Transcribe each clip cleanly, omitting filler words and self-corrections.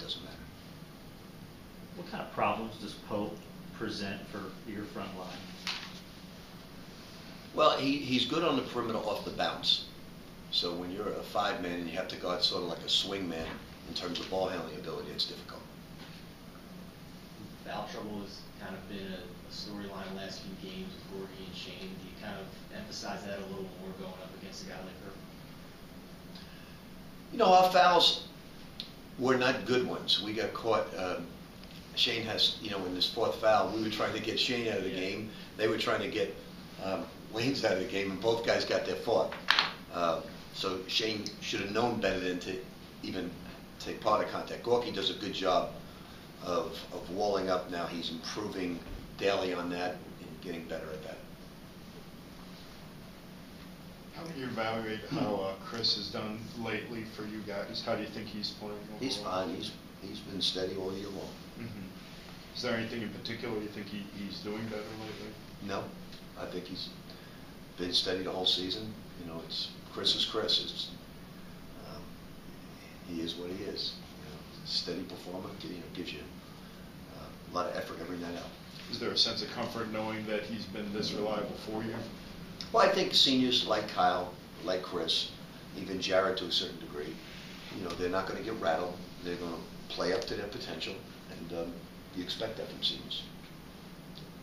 doesn't matter. What kind of problems does Pope present for your front line? Well, he's good on the perimeter off the bounce. So when you're a 5-man and you have to guard sort of like a swing man in terms of ball handling ability, it's difficult. Foul trouble has kind of been a storyline the last few games with Gorgie and Shane. Do you kind of emphasize that a little more going up against a guy like her? You know, our fouls were not good ones. We got caught. Shane has, you know, in this 4th foul, we were trying to get Shane out of the game. They were trying to get Wayne's out of the game, and both guys got their fault. So Shane should have known better than to even take part of contact. Gorky does a good job of walling up now. He's improving daily on that and getting better at that. How do you evaluate how Chris has done lately for you guys? How do you think he's playing overall? He's fine. He's been steady all year long. Mm-hmm. Is there anything in particular you think he's doing better lately? No, I think he's been steady the whole season. You know, Chris is Chris. He is what he is. You know, steady performer. You know, gives you a lot of effort every night out. Is there a sense of comfort knowing that he's been this reliable for you? Well, I think seniors like Kyle, like Chris, even Jared to a certain degree, you know, they're not going to get rattled. They're going to play up to their potential, and you expect that from seniors.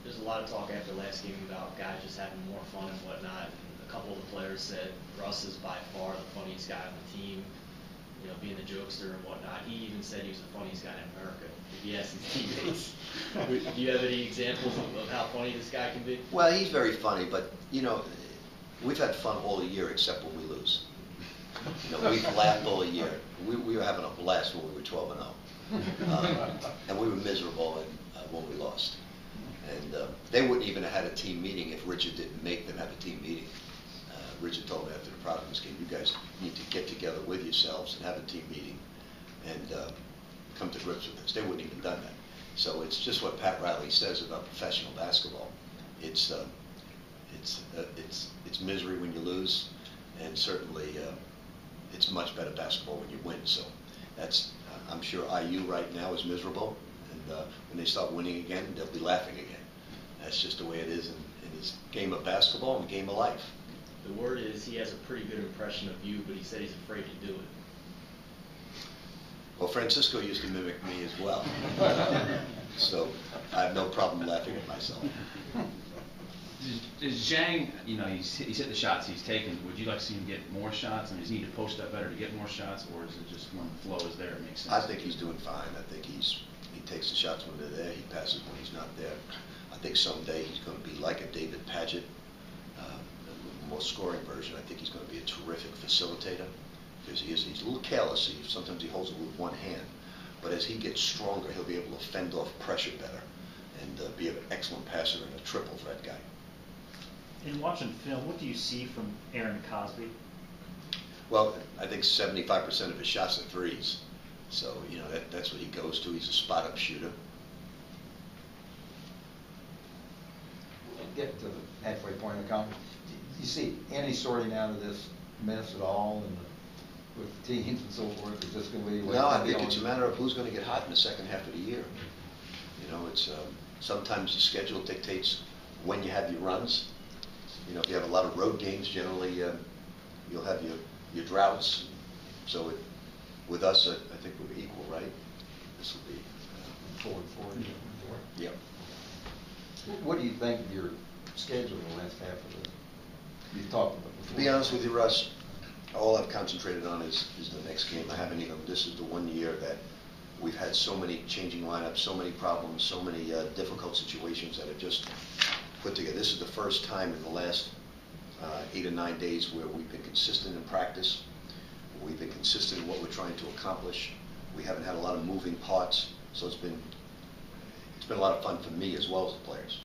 There's a lot of talk after last game about guys just having more fun and whatnot. And a couple of the players said Russ is by far the funniest guy on the team, you know, being the jokester and whatnot. He even said he was the funniest guy in America. If you ask his teammates, do you have any examples of how funny this guy can be? Well, he's very funny, but, you know, we've had fun all year except when we lose. You know, we've laughed all year. We were having a blast when we were 12-0. And we were miserable when we lost. And they wouldn't even have had a team meeting if Richard didn't make them have a team meeting. Richard told me after the Providence game, you guys need to get together with yourselves and have a team meeting and come to grips with this. They wouldn't even done that. So it's just what Pat Riley says about professional basketball. It's misery when you lose, and certainly it's much better basketball when you win. So that's I'm sure IU right now is miserable, and when they start winning again, they'll be laughing again. That's just the way it is in this game of basketball and game of life. The word is he has a pretty good impression of you, but he said he's afraid to do it. Well, Francisco used to mimic me as well, so I have no problem laughing at myself. Is Zhang, you know, he's hit the shots he's taken. Would you like to see him get more shots? I mean, does he need to post up better to get more shots, or is it just when the flow is there, it makes sense? I think he's doing fine. I think he takes the shots when they're there. He passes when he's not there. I think someday he's going to be like a David Padgett, a more scoring version. I think he's going to be a terrific facilitator because he's a little careless. Sometimes he holds it with one hand. But as he gets stronger, he'll be able to fend off pressure better and be an excellent passer and a triple threat guy. In watching film, what do you see from Aaron Cosby? Well, I think 75% of his shots are threes. So, you know, that's what he goes to. He's a spot-up shooter. Getting to the halfway point of the conference, do you see any sorting out of this mess at all with teams and so forth? Is this going to be? No, I think it's a matter of who's going to get hot in the second half of the year. You know, it's sometimes the schedule dictates when you have your runs. You know, if you have a lot of road games, generally you'll have your droughts. So with us, I think we're equal, right? This will be 4-4. Yeah. What do you think of your schedule in the last half of the? You talked about before. To be honest with you, Russ, all I've concentrated on is the next game. I haven't even. This is the one year that we've had so many changing lineups, so many problems, so many difficult situations that have just put together. This is the first time in the last 8 or 9 days where we've been consistent in practice. We've been consistent in what we're trying to accomplish. We haven't had a lot of moving parts, so it's been a lot of fun for me as well as the players.